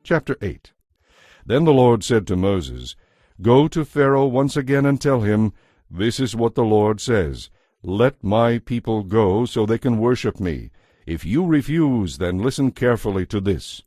Chapter 8. Then the Lord said to Moses, Go to Pharaoh once again and tell him, This is what the Lord says, Let my people go so they can worship me. If you refuse, then listen carefully to this.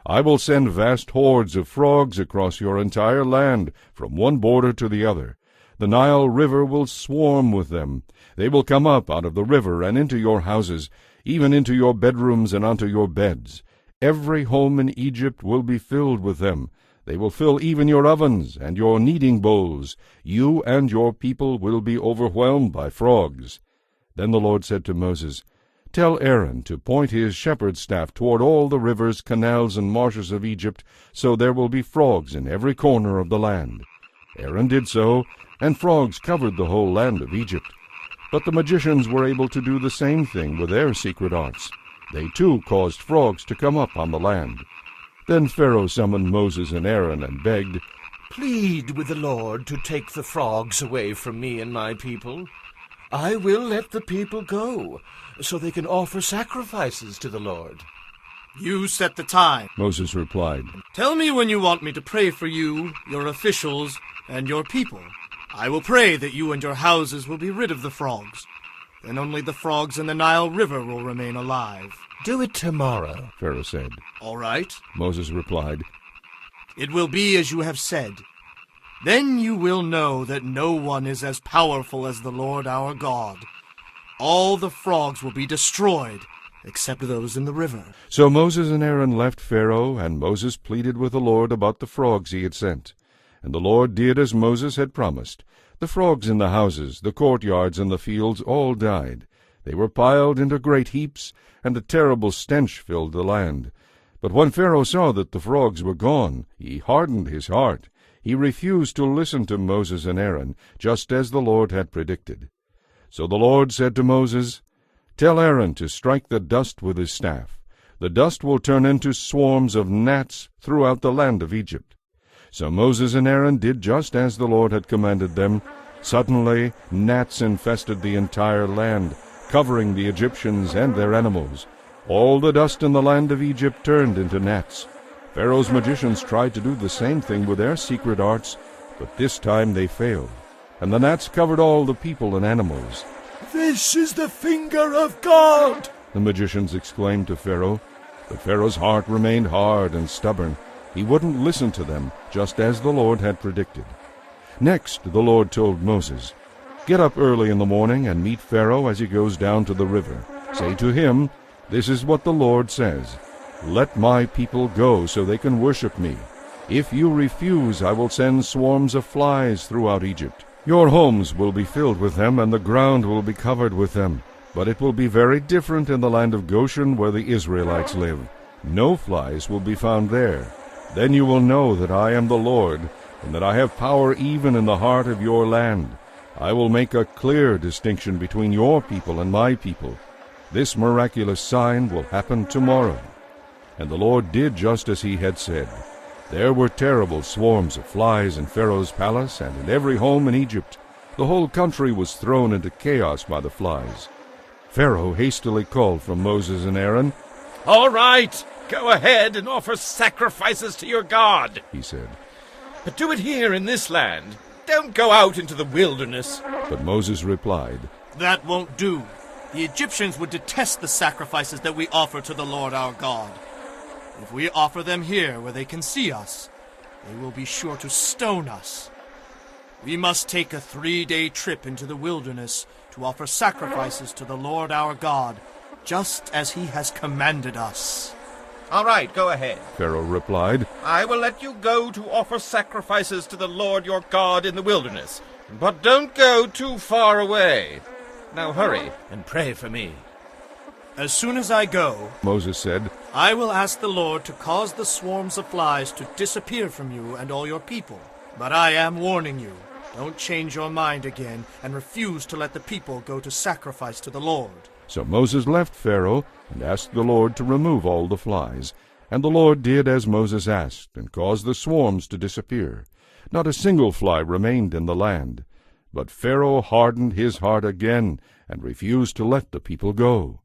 I will send vast hordes of frogs across your entire land, from one border to the other. The Nile River will swarm with them. They will come up out of the river and into your houses, even into your bedrooms and onto your beds. Every home in Egypt will be filled with them. They will fill even your ovens and your kneading bowls. You and your people will be overwhelmed by frogs. Then the Lord said to Moses, Tell Aaron to point his shepherd's staff toward all the rivers, canals, and marshes of Egypt, so there will be frogs in every corner of the land. Aaron did so, and frogs covered the whole land of Egypt. But the magicians were able to do the same thing with their secret arts. They too caused frogs to come up on the land. Then Pharaoh summoned Moses and Aaron and begged, Plead with the Lord to take the frogs away from me and my people. I will let the people go, so they can offer sacrifices to the Lord. You set the time, Moses replied. Tell me when you want me to pray for you, your officials, and your people. I will pray that you and your houses will be rid of the frogs. Then only the frogs in the Nile River will remain alive. Do it tomorrow, Pharaoh said. All right, Moses replied. It will be as you have said. Then you will know that no one is as powerful as the Lord our God. All the frogs will be destroyed, except those in the river. So Moses and Aaron left Pharaoh, and Moses pleaded with the Lord about the frogs he had sent. And the Lord did as Moses had promised. The frogs in the houses, the courtyards, and the fields all died. They were piled into great heaps, and a terrible stench filled the land. But when Pharaoh saw that the frogs were gone, he hardened his heart. He refused to listen to Moses and Aaron, just as the Lord had predicted. So the Lord said to Moses, Tell Aaron to strike the dust with his staff. The dust will turn into swarms of gnats throughout the land of Egypt. So Moses and Aaron did just as the Lord had commanded them. Suddenly gnats infested the entire land, covering the Egyptians and their animals. All the dust in the land of Egypt turned into gnats. Pharaoh's magicians tried to do the same thing with their secret arts, but this time they failed, and the gnats covered all the people and animals. This is the finger of God, the magicians exclaimed to Pharaoh. But Pharaoh's heart remained hard and stubborn. He wouldn't listen to them, just as the Lord had predicted. Next the Lord told Moses, Get up early in the morning and meet Pharaoh as he goes down to the river. Say to him, This is what the Lord says, Let my people go so they can worship me. If you refuse, I will send swarms of flies throughout Egypt. Your homes will be filled with them, and the ground will be covered with them. But it will be very different in the land of Goshen where the Israelites live. No flies will be found there. Then you will know that I am the Lord, and that I have power even in the heart of your land. I will make a clear distinction between your people and my people. This miraculous sign will happen tomorrow. And the Lord did just as he had said. There were terrible swarms of flies in Pharaoh's palace and in every home in Egypt. The whole country was thrown into chaos by the flies. Pharaoh hastily called for Moses and Aaron. All right, go ahead and offer sacrifices to your God, he said. But do it here in this land. Don't go out into the wilderness. But Moses replied, That won't do. The Egyptians would detest the sacrifices that we offer to the Lord our God. If we offer them here where they can see us, they will be sure to stone us. We must take a 3-day trip into the wilderness to offer sacrifices to the Lord our God, just as he has commanded us. All right, go ahead, Pharaoh replied. I will let you go to offer sacrifices to the Lord your God in the wilderness, but don't go too far away. Now hurry and pray for me. As soon as I go, Moses said, I will ask the Lord to cause the swarms of flies to disappear from you and all your people. But I am warning you, don't change your mind again and refuse to let the people go to sacrifice to the Lord. So Moses left Pharaoh and asked the Lord to remove all the flies. And the Lord did as Moses asked, and caused the swarms to disappear. Not a single fly remained in the land. But Pharaoh hardened his heart again, and refused to let the people go.